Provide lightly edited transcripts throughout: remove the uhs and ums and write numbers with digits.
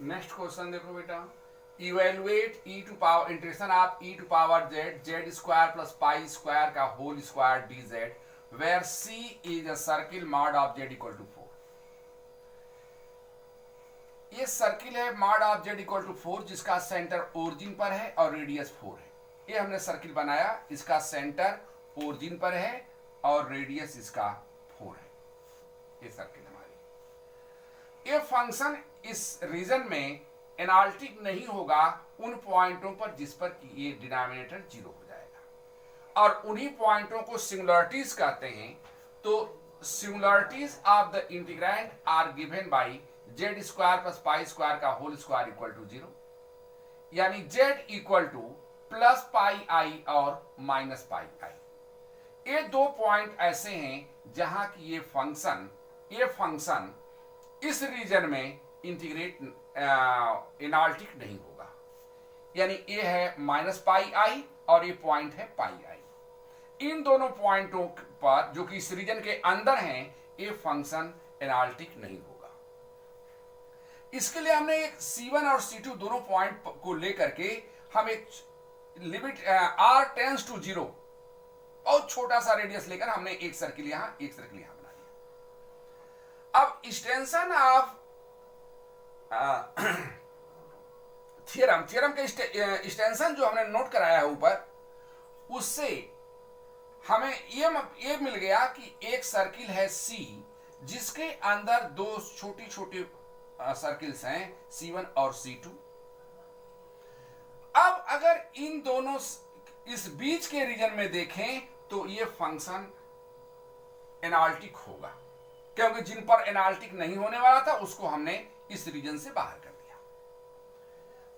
Next question देखो बेटा, evaluate E to power integration of E to power Z Z square plus pi square का whole square D Z where C is a circle mod of Z equal to 4। ये circle है mod of Z equal to 4 जिसका centre origin पर है और radius 4 है। ये हमने सर्किल बनाया, इसका सेंटर ओरिजिन पर है और रेडियस इसका 4 है। ये सर्किल हमारी। ये फंक्शन इस रीजन में एनालिटिक नहीं होगा उन पॉइंटों पर जिस पर ये डिनोमिनेटर 0 हो जाएगा, और उन्हीं पॉइंटों को सिंगुलरिटीज कहते हैं। तो singularities of the integrand are given by Z square plus pi square का होल स्क्वायर इक्वल टू 0, यानी Z equal to plus pi I और माइनस पाई आई। ये दो पॉइंट ऐसे हैं जहां की ये फंक्शन इस रीजन में इंटीग्रेट एनालिटिक नहीं होगा, यानी ये है माइनस पाई आई और ये पॉइंट है पाई आई। इन दोनों पॉइंटों पर जो कि इस रीजन के अंदर हैं, ये फंक्शन एनालिटिक नहीं होगा। इसके लिए हमने एक C1 और C2 दोनों पॉइंट को लेकर के हम एक लिमिट r टेंस टू 0 और छोटा सा रेडियस लेकर हमने एक सर्किल यहां बना लिया। अब एक्सटेंशन ऑफ थ्योरम के एक्सटेंशन जो हमने नोट कराया है ऊपर, उससे हमें ये मिल गया कि एक सर्किल है C जिसके अंदर दो छोटी छोटी सर्किल्स हैं C1 और C2। अब अगर इन दोनों इस बीच के रीजन में देखें तो ये फंक्शन एनालिटिक होगा, क्योंकि जिन पर एनालिटिक नहीं होने वाला था उसको हमने इस रीजन से बाहर कर दिया।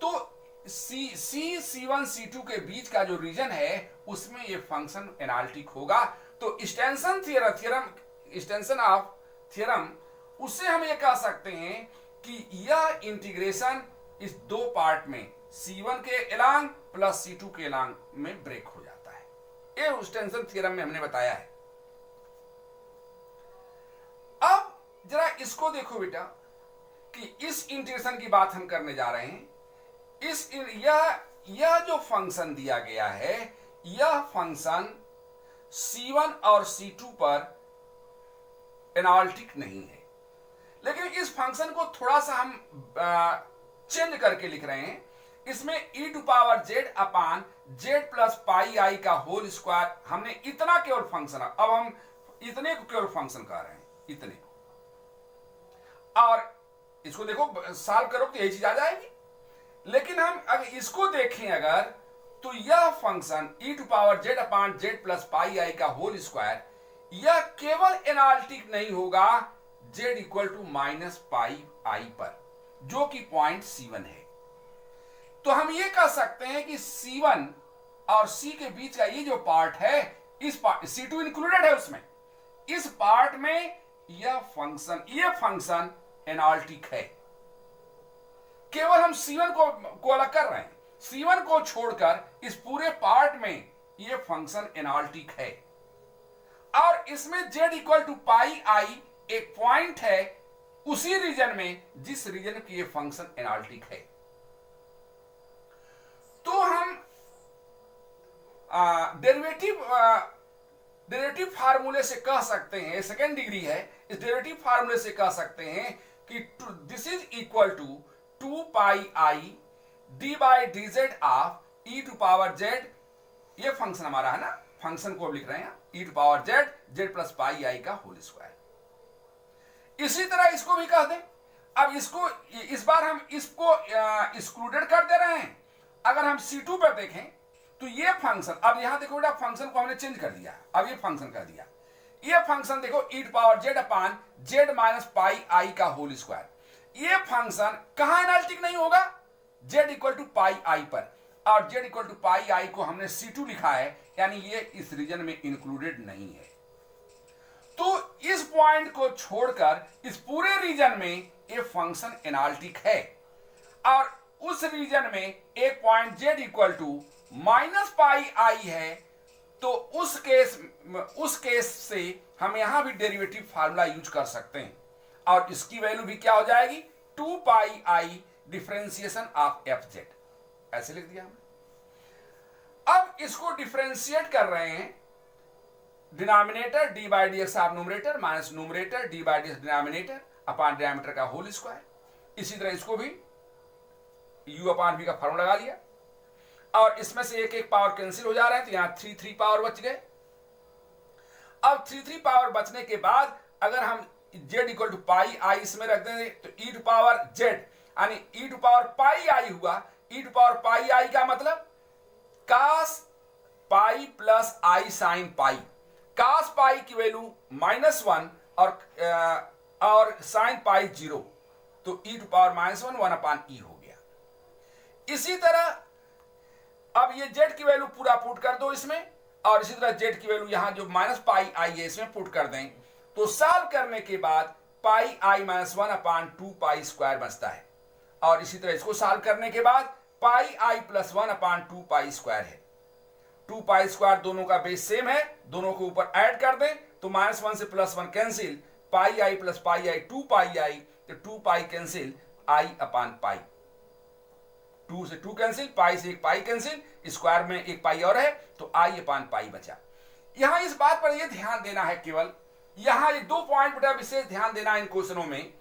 तो C1 C2 के बीच का जो रीजन है उसमें ये फंक्शन एनालिटिक होगा। तो एक्सटेंशन ऑफ थ्योरम, उससे हम ये कह सकते हैं कि यह इंटीग्रेशन इस दो पार्ट में C1 के एलांग प्लस C2 के एलांग में ब्रेक हो जाता है। ये एक्सटेंशन थ्योरम में हमने बताया है। अब जरा इसको देखो बेटा कि इस इंटीग्रेशन की बात हम करने जा रहे हैं। यह जो फंक्शन दिया गया है, यह फंक्शन C1 और C2 पर एनालिटिक नहीं है, लेकिन इस फंक्शन को थोड़ा सा हम चेंज करके लिख रहे हैं। इसमें e to power Z upon Z plus pi आई का होल स्क्वायर, हमने इतना केवल फंक्शन, अब हम इतने को केवल फंक्शन कह रहे हैं, इतने को। और इसको देखो सॉल्व करो तो यही चीज आ जाएगी। लेकिन हम अगर इसको देखें अगर, तो यह function e to power Z upon Z plus pi आई का होल स्क्वायर, यह केवल एनालिटिक नहीं होगा Z equal to minus pi I पर, जो कि पॉइंट C1 है। तो हम ये कह सकते हैं कि C1 और C के बीच का ये जो पार्ट है, इस पार्ट C2 इंक्लूडेड है उसमें, इस पार्ट में यह फंक्शन एनालिटिक है। केवल हम C1 को अलग कर रहे हैं, C1 को छोड़कर इस पूरे पार्ट में यह फंक्शन एनालिटिक है। और इसमें z इक्वल टू पाई आई एक पॉइंट है उसी रीजन में जिस रीजन की ये फंक्शन एनालिटिक है। तो हम डेरिवेटिव फार्मूले से कह सकते हैं, सेकेंड डिग्री है, इस डेरिवेटिव फार्मूले से कह सकते हैं कि this is equal to 2 pi I D by D Z of E to power Z. ये फंक्शन हमारा है ना, फंक्शन को लिख रहे हैं E to power Z Z plus pi आई का होल स्क्वायर। इसी तरह इसको भी कह दें। अब इसको इस बार हम इसको एक्सक्लूडेड कर दे रहे हैं। अगर हम C2 पर देखें तो ये फंक्शन, अब यहां देखो बेटा फंक्शन को हमने चेंज कर दिया, अब ये फंक्शन कर दिया। ये फंक्शन देखो E to power Z upon Z minus pi आई का होल स्क्वायर। ये फंक्शन कहां एनालिटिक नहीं होगा, Z equal to pi I पर, और Z equal to pi I को हमने C2 लिखा है, यानी ये इस रीजन में इंक्लूडेड नहीं है। तो इस पॉइंट को छोड़कर इस पूरे रीजन में ये फंक्शन एनालिटिक है। और उस रीजन में एक point z equal to minus pi I है, तो उस केस से हम यहां भी डेरिवेटिव फार्मूला यूज कर सकते हैं, और इसकी वैल्यू भी क्या हो जाएगी, 2 pi I differentiation of F Z, ऐसे लिख दिया हमने। अब इसको डिफरेंशिएट कर रहे हैं, denominator D by D x of numerator minus numerator D by D x denominator upon diameter का होल स्क्वायर। इसी तरह इसको भी u अपॉन v का फॉर्मूला लगा लिया, और इसमें से एक एक पावर कैंसिल हो जा रहे हैं, तो यहां 3 पावर बच गए। अब 3 पावर बचने के बाद अगर हम z equal to pi i इसमें रख देंगे तो e टू पावर z यानी e to power pi i हुआ। e टू पावर पाई आई का मतलब cos pi plus i sine pi. cos pi की वैल्यू -1 और साइन पाई 0, तो e to power -1 upon e हो गया। इसी तरह अब ये z की वैल्यू पूरा पुट कर दो इसमें, और इसी तरह z की वैल्यू यहां जो माइनस पाई आई है इसमें पुट कर दें, तो सॉल्व करने के बाद पाई आई -1 अपॉन 2 पाई स्क्वायर बचता है। और इसी तरह इसको सॉल्व करने के बाद पाई आई प्लस 1 अपॉन 2 पाई स्क्वायर है। 2 पाई स्क्वायर दोनों का बेस सेम है, दोनों को ऊपर ऐड कर दें तो -1 से +1 कैंसिल, पाई आई प्लस पाई आई 2 पाई आई, तो 2 pi cancel I upon pi, 2 से 2 कैंसिल, पाई से 1 पाई कैंसिल, स्क्वायर में 1 पाई और है तो आई अपॉन पाई बचा। यहां इस बात पर यह ध्यान देना है, केवल यहां ये 2 पॉइंट बेटा विशेष ध्यान देना इन क्वेश्चनों में।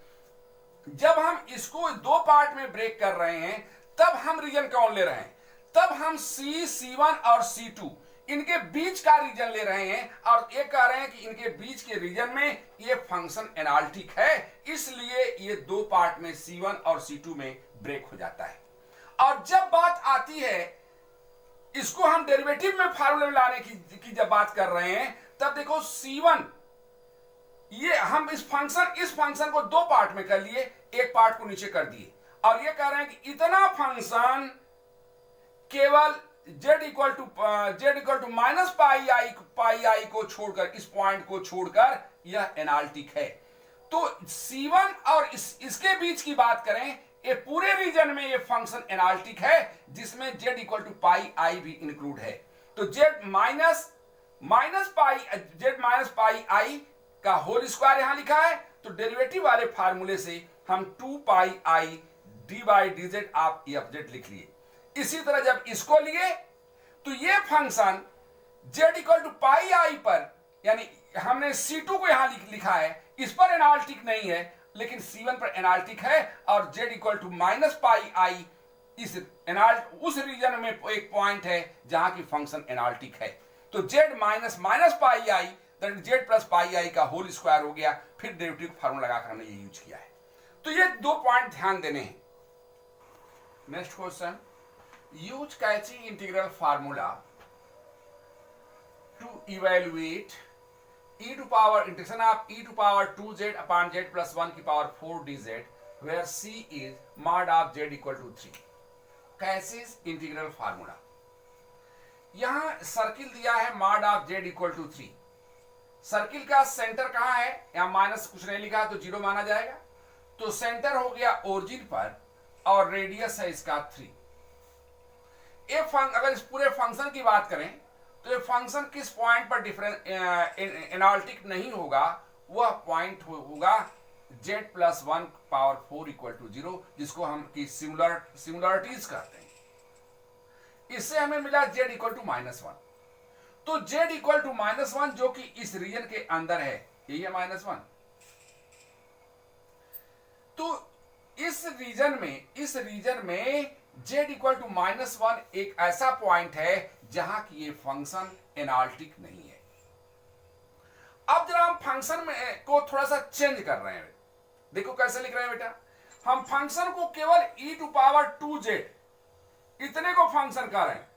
जब हम इसको 2 पार्ट में ब्रेक कर रहे हैं तब हम रीजन कौन ले रहे हैं, तब हम C, C1 और C2 इनके बीच का रीजन ले रहे हैं, और ये कह रहे हैं कि इनके बीच के रीजन में ये फंक्शन एनालिटिक है, इसलिए ये 2 पार्ट में C1 और C2 में ब्रेक हो जाता है। और जब बात आती है इसको हम डेरिवेटिव में फार्मूले में लाने की जब बात कर रहे हैं, तब देखो C1 ये हम इस फंक्शन को 2 पार्ट में कर लिए, एक पार्ट को नीचे कर दिए, और ये कह रहे हैं कि इतना फंक्शन केवल z equal to minus pi I को छोड़कर, इस पॉइंट को छोड़कर यह एनालिटिक है। तो C1 और इसके बीच की बात करें, ये पूरे रीजन में ये फंक्शन एनालिटिक है जिसमें z इक्वल टू पाई आई भी इंक्लूड है। तो z माइनस पाई आई का होल स्क्वायर यहां लिखा है, तो डेरिवेटिव वाले फार्मूले से हम 2 pi I D by D Z of F Z लिख लिए। इसी तरह जब इसको लिए तो ये function z equal to pi I पर, यानी हमने C2 को यहां लिखा है, इस पर एनालिटिक नहीं है लेकिन C1 पर एनालिटिक है, और z equal to minus pi I उस रीजन में एक पॉइंट है जहां की फंक्शन एनालिटिक है। तो z माइनस पाई आई z प्लस पाई आई का होल स्क्वायर हो गया, फिर डेरिवेटिव फार्मूला लगाकर हमने ये यूज किया है। तो ये 2 पॉइंट ध्यान देने हैं। Next question, use Cauchy integral formula to evaluate e to power integration of e to power 2z upon z plus 1 की power 4 dz where c is mod of z equal to 3। Cauchy's integral formula, यहां circle दिया है mod of z equal to 3। Circle का centre कहां है, यहां minus कुछ नहीं लिखा तो 0 माना जाएगा, तो सेंटर हो गया ओरिजिन पर और रेडियस है इसका 3। अगर इस पूरे फंक्शन की बात करें तो ये फंक्शन किस पॉइंट पर एनालिटिक नहीं होगा, वह पॉइंट होगा z plus 1 power 4 equal to 0, जिसको हम की सिमुलरिटीज कहते हैं। इससे हमें मिला z इक्वल टू -1। तो z इक्वल टू -1 जो कि इस रीजन के अंदर है, यही है -1। तो इस रीजन में z इक्वल टू -1 एक ऐसा पॉइंट है जहां की ये फंक्शन एनालिटिक नहीं है। अब जरा हम फंक्शन में को थोड़ा सा चेंज कर रहे हैं, देखो कैसे लिख रहे हैं बेटा। हम फंक्शन को केवल e टू पावर 2z इतने को फंक्शन कर रहे हैं,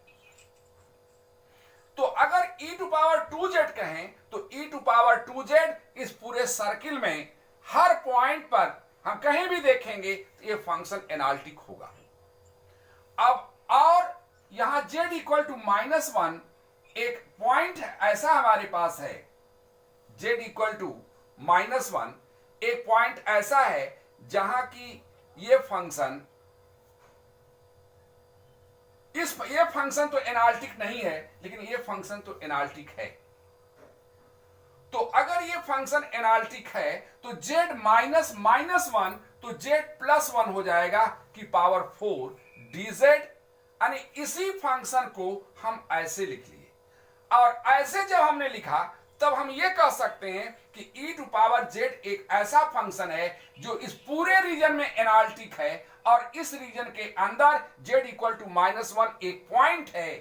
तो अगर e टू पावर 2z कहें तो e टू पावर 2z इस पूरे सर्किल में हर पॉइंट पर हम कहीं भी देखेंगे तो ये फंक्शन एनालिटिक होगा। अब और यहां z इक्वल टू -1 एक पॉइंट ऐसा हमारे पास है, z इक्वल टू -1 एक पॉइंट ऐसा है जहां की ये फंक्शन ये फंक्शन तो एनालिटिक नहीं है लेकिन ये फंक्शन तो एनालिटिक है। तो अगर ये फंक्शन एनालिटिक है तो z -1 तो z प्लस 1 हो जाएगा कि पावर 4 dz, यानी इसी फंक्शन को हम ऐसे लिख लिए। और ऐसे जब हमने लिखा तब हम ये कह सकते हैं कि e टू पावर z एक ऐसा फंक्शन है जो इस पूरे रीजन में एनालिटिक है, और इस रीजन के अंदर z इक्वल टू -1 एक पॉइंट है।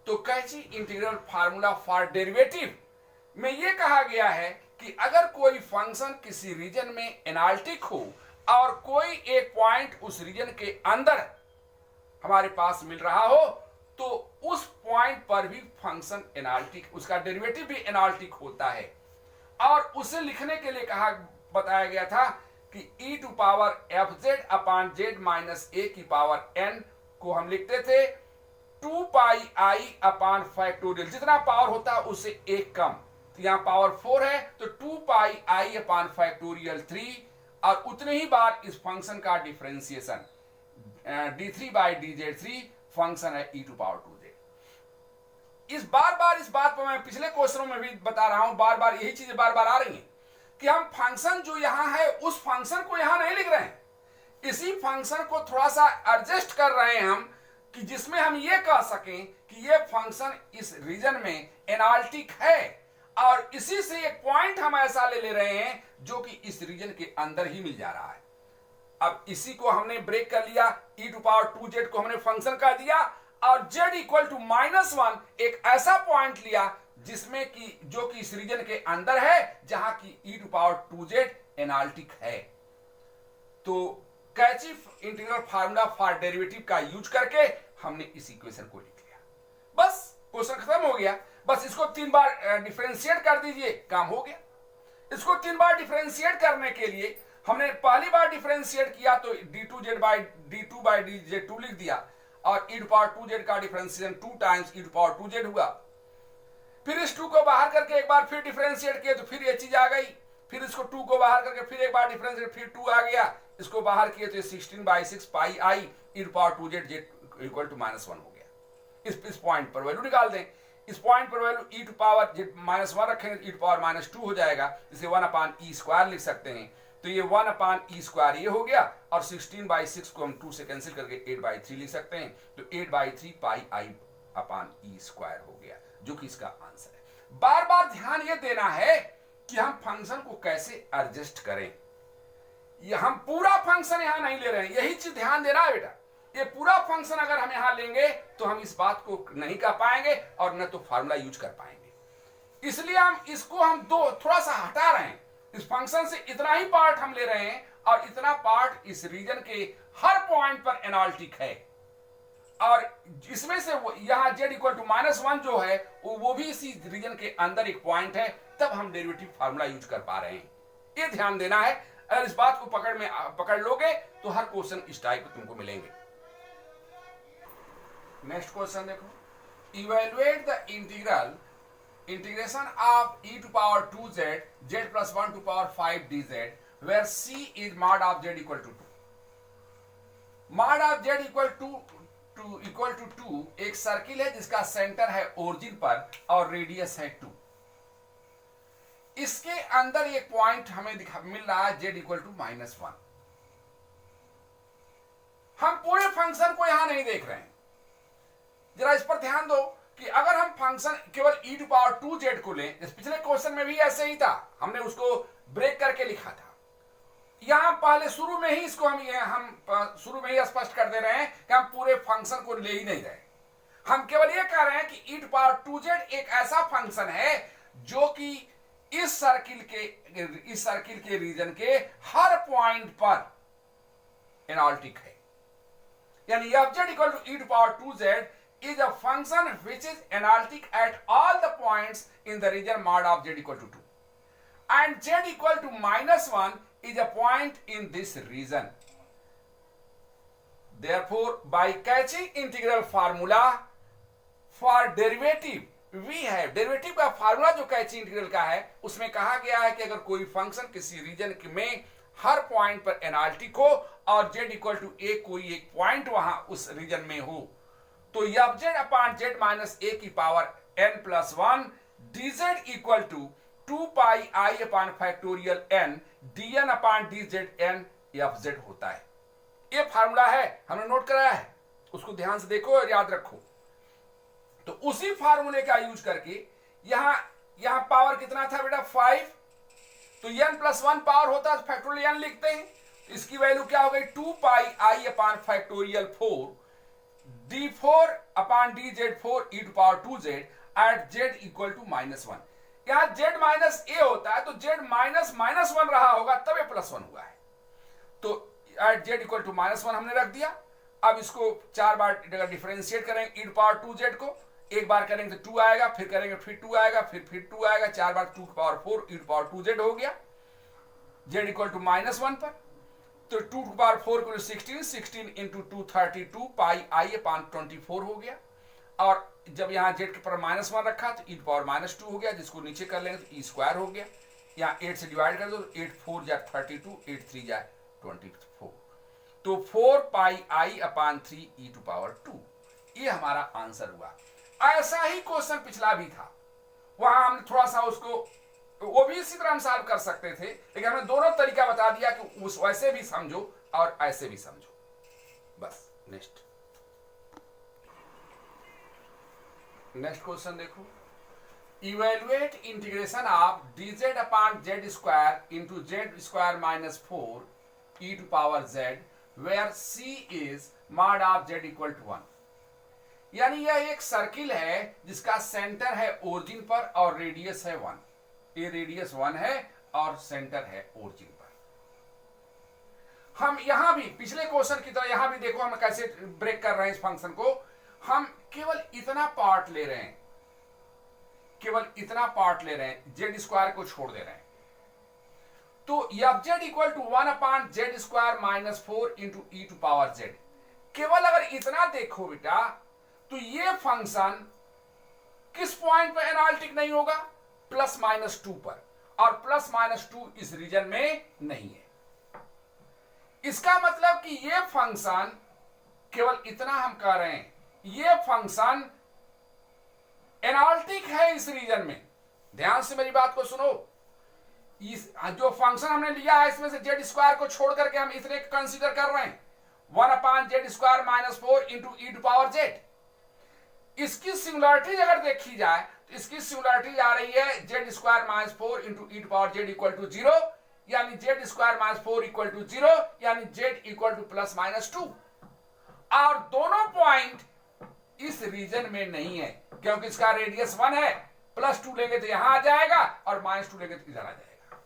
तो कैची इंटीग्रल फार्मूला फॉर डेरिवेटिव में यह कहा गया है कि अगर कोई फंक्शन किसी रीजन में एनालिटिक हो और कोई एक पॉइंट उस रीजन के अंदर हमारे पास मिल रहा हो, तो उस पॉइंट पर भी फंक्शन एनालिटिक, उसका डेरिवेटिव भी एनालिटिक होता है। और उसे लिखने के लिए बताया गया था कि e to power fz upon z minus a की पावर n को हम लिखते थे 2 पाई i अपॉन फैक्टोरियल, जितना पावर होता है उससे एक कम। तो यहां पावर 4 है तो 2 पाई i अपॉन फैक्टोरियल 3, और उतने ही बार इस फंक्शन का differentiation d3 by dz3 function है e टू पावर 2z। इस बात पर मैं पिछले क्वेश्चनों में भी बता रहा हूं, बार बार यही चीजें बार बार आ रही हैं कि हम फंक्शन जो यहां है उस फंक्शन को यहां नहीं लिख रहे हैं, इसी फंक्शन को थोड़ा सा एडजस्ट कर रहे हैं हम, कि जिसमें हम ये कह सकें कि ये फंक्शन इस रीजन में एनालिटिक है, और इसी से एक पॉइंट हम ऐसा ले रहे हैं जो कि इस रीजन के अंदर ही मिल जा रहा है। अब इसी को हमने ब्रेक कर लिया, e टू पावर 2z को हमने फंक्शन कर दिया, और z इक्वल टू -1 एक ऐसा पॉइंट लिया जिसमें कि जो कि इस रीजन के अंदर है, जहां की e to power 2z analytic है। तो कैची इंटीग्रल फार्मूला फॉर डेरिवेटिव का यूज करके हमने इस इक्वेशन को लिख लिया। बस क्वेश्चन खत्म हो गया। बस इसको 3 बार डिफरेंशिएट कर दीजिए, काम हो गया। इसको 3 बार डिफरेंशिएट करने के लिए हमने पहली बार डिफरेंशिएट किया तो d2z by d2 by dz2 लिख दिया, और e टू पावर 2z का differentiation 2 times e to power 2z हुआ। फिर इस 2 को बाहर करके एक बार फिर डिफरेंशिएट किए तो फिर ये चीज आ गई। फिर इसको 2 को बाहर करके फिर एक बार डिफरेंशिएट, फिर 2 आ गया। इसको बाहर किए तो 16 by 6 pi i e to power 2z equal to -1 हो गया। इस पॉइंट पर वैल्यू निकाल दें। इस पॉइंट पर वैल्यू e टू पावर -1 रखेंगे, e टू पावर -2 हो जाएगा। इसे 1 अपान e स्क्वायर लिख सकते हैं। तो ये 1 अपान e स्क्वायर ये हो गया, और 16 बाई 6 को हम 2 से कैंसिल करके 8 बाई 3 लिख सकते हैं। तो 8 by 3 pi i upon e square हो गया, जो कि इसका आंसर है। बार बार ध्यान ये देना है कि हम फंक्शन को कैसे एडजस्ट करें। ये हम पूरा फंक्शन यहां नहीं ले रहे हैं, यही चीज ध्यान देना है बेटा। ये पूरा फंक्शन अगर हम यहां लेंगे तो हम इस बात को नहीं कर पाएंगे और न तो फार्मूला यूज कर पाएंगे। इसलिए हम इसको थोड़ा सा हटा रहे हैं। इस फंक्शन से इतना ही पार्ट हम ले रहे हैं, और इतना पार्ट इस रीजन के हर पॉइंट पर एनालिटिक है, और इसमें से यहां z इक्वल टू -1 जो है वो भी इसी रीजन के अंदर एक पॉइंट है, तब हम डेरिवेटिव फार्मूला यूज कर पा रहे हैं। ये ध्यान देना है। अगर इस बात को पकड़ लोगे तो हर क्वेश्चन इस टाइप के तुमको मिलेंगे। नेक्स्ट क्वेश्चन देखो, evaluate the integration of e to power 2z z plus 1 to power 5 dz where c is mod of z equal to 2। mod of z equal to 2 एक सर्किल है जिसका centre है origin पर और radius है 2। इसके अंदर एक पॉइंट हमें मिल रहा है z इक्वल टू -1। हम पूरे फंक्शन को यहां नहीं देख रहे हैं, जरा इस पर ध्यान दो कि अगर हम फंक्शन केवल e टू पावर 2z को लें, इस पिछले क्वेश्चन में भी ऐसे ही था, हमने उसको ब्रेक करके लिखा था। यहां पहले शुरू में ही इसको हम शुरू में ही स्पष्ट कर दे रहे हैं कि हम पूरे फंक्शन को ले ही नहीं रहे। हम केवल ये कह रहे हैं कि e टू पावर 2z एक ऐसा फंक्शन है जो कि इस सर्किल के रीजन के हर पॉइंट पर एनालिटिक है। यानी z equal to e to power 2z is a function which is analytic at all the points in the region mod of z equal to 2, and z equal to -1 is a point in this region. Therefore, by catching integral formula for derivative, we have derivative का formula जो कैची integral का है उसमें कहा गया है कि अगर कोई फंक्शन किसी रीजन में हर पॉइंट पर एनालिटिक हो और z इक्वल टू a कोई एक पॉइंट वहां उस रीजन में हो, तो f z upon z minus a की power n plus 1 dz equal to 2 pi I upon factorial N D N upon D Z N F Z होता है। ये फार्मूला है, हमने नोट कराया है, उसको ध्यान से देखो और याद रखो। तो उसी फार्मूले का यूज करके यहां पावर कितना था बेटा 5, तो n प्लस 1 पावर होता है, फैक्टोरियल n लिखते हैं। तो इसकी वैल्यू क्या हो गई 2 pi I upon factorial 4 d4 upon D Z 4 E to power 2z at z equal to -1। यहां z माइनस ए होता है, तो z माइनस -1 रहा होगा तब ये +1 हुआ है। तो एट z इक्वल टू -1 हमने रख दिया। अब इसको 4 बार डिफरेंशिएट करेंगे, ई टू पावर 2z को एक बार करेंगे तो 2 आएगा, फिर करेंगे फिर 2 आएगा, फिर 2 आएगा, 4 बार 2 की power 4 E to power 2z हो गया, z इक्वल टू -1 पर। तो 2 की पावर 4 को 16 इंटू 2 32 पाई आई अपान 24 हो गया। और जब यहाँ z के पर -1 रखा तो ई टू पावर -2 हो गया, जिसको नीचे कर लेंगे तो ई स्क्वायर हो गया। यहाँ 8 से डिवाइड कर दो तो 8 4 जा 32, 8 3 जा 24। तो 4 पाई आई अपान 3 ई टू पावर 2, ये हमारा आंसर हुआ। ऐसा ही क्वेश्चन पिछला भी था, वहां हमने थोड़ा सा उसको, वो भी इसी तरह हम सॉल्व कर सकते थे, लेकिन हमने दोनों तरीका बता दिया कि उस वैसे भी समझो और ऐसे भी समझो। बस नेक्स्ट क्वेश्चन देखो। Evaluate integration of dz upon z square into z square minus 4 E to power z where c is mod of z equal to 1। यानी यह एक सर्किल है जिसका सेंटर है ओरिजिन पर और रेडियस है 1। ये रेडियस 1 है और सेंटर है ओरिजिन पर। हम यहां भी पिछले क्वेश्चन की तरह यहां भी देखो हम कैसे ब्रेक कर रहे हैं इस फंक्शन को। हम केवल इतना पार्ट ले रहे हैं, केवल इतना पार्ट ले रहे हैं, जेड स्क्वायर को छोड़ दे रहे हैं। तो F Z equal to 1 upon Z square minus 4 into E to power Z. केवल अगर इतना देखो बेटा तो ये फंक्शन किस पॉइंट पर एनालिटिक नहीं होगा, +-2 पर, और +-2 इस रीजन में नहीं है। इसका मतलब कि ये फंक्शन, केवल इतना हम कह रहे हैं, ये फंक्शन एनालिटिक है इस रीजन में। ध्यान से मेरी बात को सुनो। इस जो फंक्शन हमने लिया है इसमें से जेड स्क्वायर को छोड़ करके हम इतने कंसीडर कर रहे हैं, 1 upon Z square minus 4 into E to power Z. इसकी सिंगुलरिटी अगर देखी जाए तो इसकी सिंगुलरिटी आ रही है Z square minus 4 into E to power Z equal to 0, यानी Z square minus 4 equal to 0, यानी जेड इक्वल टू +-2। और दोनों पॉइंट इस रीजन में नहीं है, क्योंकि इसका रेडियस 1 है। +2 लेंगे तो यहां आ जाएगा और -2 लेंगे तो इधर आ जाएगा।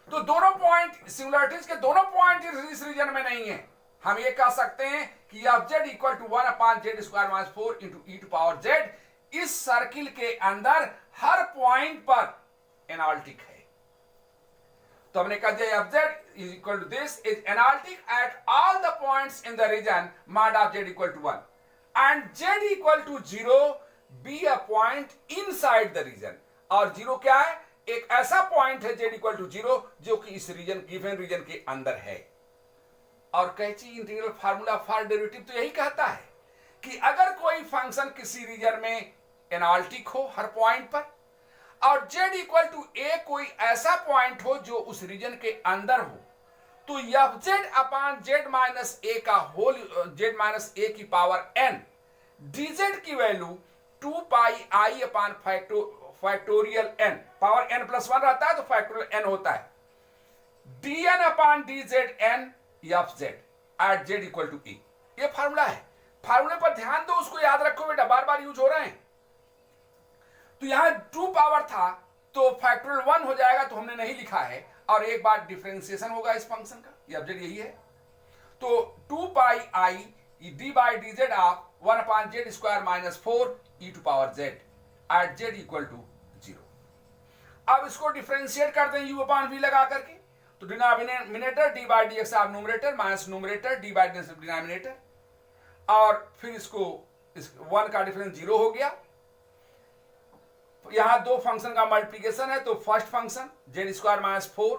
तो दोनों पॉइंट, सिंगुलरिटीज के दोनों पॉइंट इस रीजन में नहीं है। हम ये कह सकते हैं कि F Z equal to 1 upon Z square minus 4 into E to power Z इस सर्किल के अंदर हर पॉइंट पर एनालिटिक है। तो हमने कहा F Z is equal to this is analytic at all the points in the region mod of Z equal to 1 and Z equal to 0 be a point inside the region. और 0 क्या है? एक ऐसा point है Z equal to 0 जो कि इस reason, given reason के अंदर है। और कैची इंटीग्रल फार्मूला फॉर डेरिवेटिव तो यही कहता है कि अगर कोई फंक्शन किसी रीजन में एनालिटिक हो हर पॉइंट पर, और जेड इक्वल टू ए कोई ऐसा पॉइंट हो जो उस रीजन के अंदर हो, तो F Z upon Z minus A का होल, जेड माइनस ए की पावर एन, डीजेड की वैल्यू 2 पाई आई upon factorial N, power N plus 1 रहता है तो फैक्टोरियल एन होता है, D N upon D Z N F Z at Z equal to E. ये formula है। फार्मूले पर ध्यान दो, उसको याद रखो बेटा, बार बार यूज हो रहे हैं। तो यहां 2 पावर था तो फैक्टोरियल 1 हो जाएगा, तो हमने नहीं लिखा है, और एक बार डिफरेंशिएशन होगा इस फंक्शन का, एफ जेड यही है। तो 2 pi I D by D Z of 1 upon Z square minus 4 E to power Z at Z equal to 0। अब इसको डिफरेंशिएट कर दें यू अपान वी लगा करके, तो denominator D by D x of numerator minus numerator D by D denominator, और फिर इसको 1 का डिफरेंस 0 हो गया। यहां 2 फंक्शन का मल्टीप्लिकेशन है, तो first function Z square minus 4,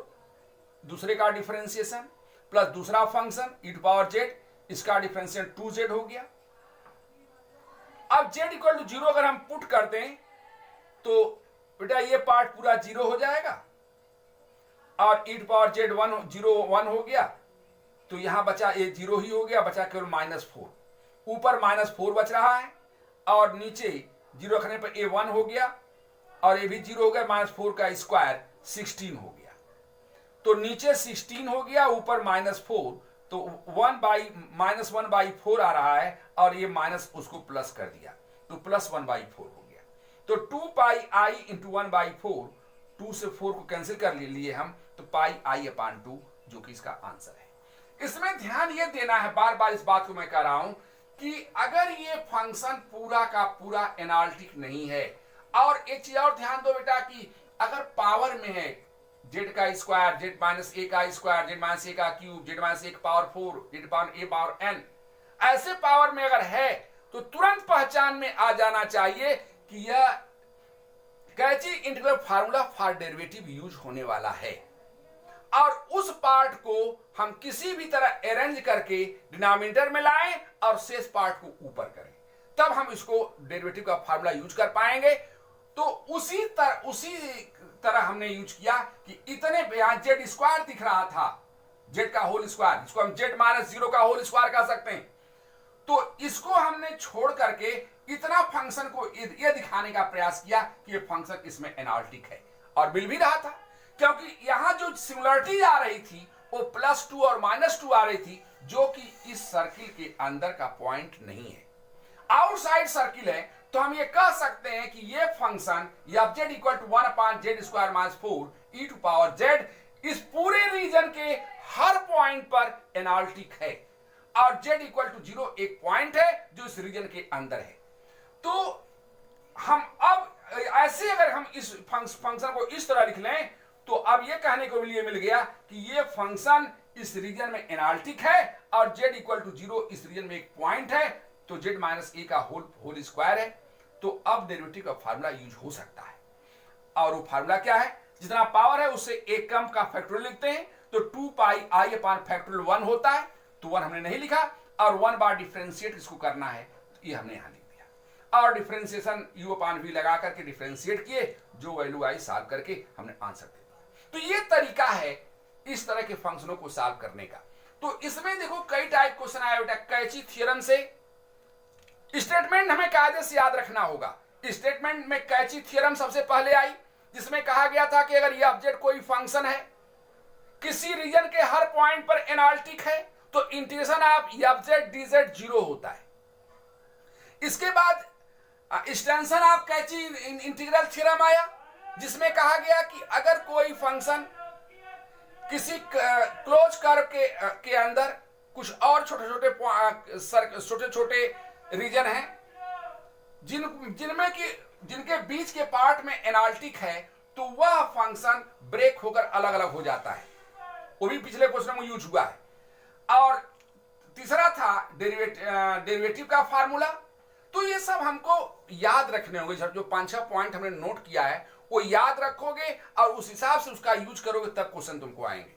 दूसरे का डिफरेंशिएशन, प्लस दूसरा function E to power Z, इसका डिफरेंशिएशन 2z हो गया। अब z इक्वल टू 0 अगर हम पुट कर दें तो बेटा ये पार्ट पूरा 0 हो जाएगा और e टू पावर z 1 हो गया, तो यहां बचा ये 0 ही हो गया, बचा केवल -4। ऊपर -4 बच रहा है और नीचे 0 रखने पर ये 1 हो गया और ये भी 0 हो गया, -4 का स्क्वायर 16 हो गया। तो नीचे 16 हो गया, ऊपर -4, तो 1/4 आ रहा है और ये माइनस उसको प्लस कर दिया, तो +1/4 हो गया। तो 2πi इंटू 1/4, 2 से 4 को कैंसिल कर लिए हम, तो πi/2 जो कि इसका आंसर है। इसमें ध्यान ये देना है, बार बार इस बात को मैं कह रहा हूं कि अगर ये फंक्शन पूरा का पूरा एनालिटिक नहीं है, और एक चीज और ध्यान दो बेटा कि अगर पावर में है z का स्क्वायर, z-a का स्क्वायर, z-a का क्यूब, z-a का पावर 4, z-a पावर n, ऐसे पावर में अगर है तो तुरंत पहचान में आ जाना चाहिए कि यह Cauchy integral formula for derivative use होने वाला है, और उस पार्ट को हम किसी भी तरह अरेंज करके डिनोमिनेटर में लाएं और शेष पार्ट को ऊपर करें, तब हम इसको डेरिवेटिव का फार्मूला यूज कर पाएंगे। तो उसी तरह हमने यूज किया कि इतने z स्क्वायर दिख रहा था, z का होल स्क्वायर, जिसको हम z-0 का होल स्क्वायर कह सकते हैं, तो इसको हमने छोड़ करके इतना फंक्शन को ये दिखाने का प्रयास किया कि ये फंक्शन इसमें एनालिटिक है, और मिल भी रहा था, क्योंकि यहां जो सिमिलरिटी आ रही थी वो +2 और -2 आ रही थी, जो कि इस सर्किल के अंदर का पॉइंट नहीं है, आउटसाइड सर्किल है। तो हम ये कह सकते हैं कि ये function z = 1/z² - 4 e to power z इस पूरे रीजन के हर पॉइंट पर एनालिटिक है, और z = 0 एक पॉइंट है जो इस रीजन के अंदर है। तो हम अब ऐसे अगर हम इस फंक्शन को इस तरह लिख लें, तो अब ये कहने को लिए मिल गया कि ये फंक्शन इस रीजन में एनालिटिक है और z = 0 इस रीजन में एक पॉइंट है, तो z-a का होल स्क्वायर है। तो अब डेरिवेटिव का फार्मूला यूज हो सकता है, और वो फार्मूला क्या है, जितना पावर है उससे एक कम का फैक्टोरियल लिखते हैं, तो 2πi/1 होता है, तो 1 हमने नहीं लिखा, और 1 बार डिफरेंशिएट इसको करना है, तो ये हमने यहां लिख दिया, और डिफरेंशिएशन u/v लगा करके डिफरेंशिएट किए, जो वैल्यू आई सॉल्व करके हमने आंसर दे दिया। तो ये तरीका है इस तरह के फंक्शनों को सॉल्व करने का। तो इसमें देखो कई टाइप क्वेश्चन आया बेटा, कैची थ्योरम से स्टेटमेंट हमें कायदे से याद रखना होगा। स्टेटमेंट में कैची थ्योरम सबसे पहले आई, जिसमें कहा गया था कि अगर f कोई फंक्शन है, किसी रीजन के हर पॉइंट पर एनालिटिक है, तो इंटीग्रेशन ऑफ f dz 0 होता है। इसके बाद extension of Cauchy integral theorem आया, जिसमें कहा गया कि अगर कोई फंक्शन किसी क्लोज कर्व के अंदर कुछ और छोटे छोटे रीजन हैं जिनके बीच के पार्ट में एनालिटिक है, तो वह फंक्शन ब्रेक होकर अलग अलग हो जाता है, वो भी पिछले क्वेश्चन में यूज हुआ है। और तीसरा था डेरिवेटिव का फार्मूला। तो ये सब हमको याद रखने होंगे, जो 5-6 पॉइंट हमने नोट किया है वो याद रखोगे और उस हिसाब से उसका यूज करोगे, तब क्वेश्चन तुमको आएंगे।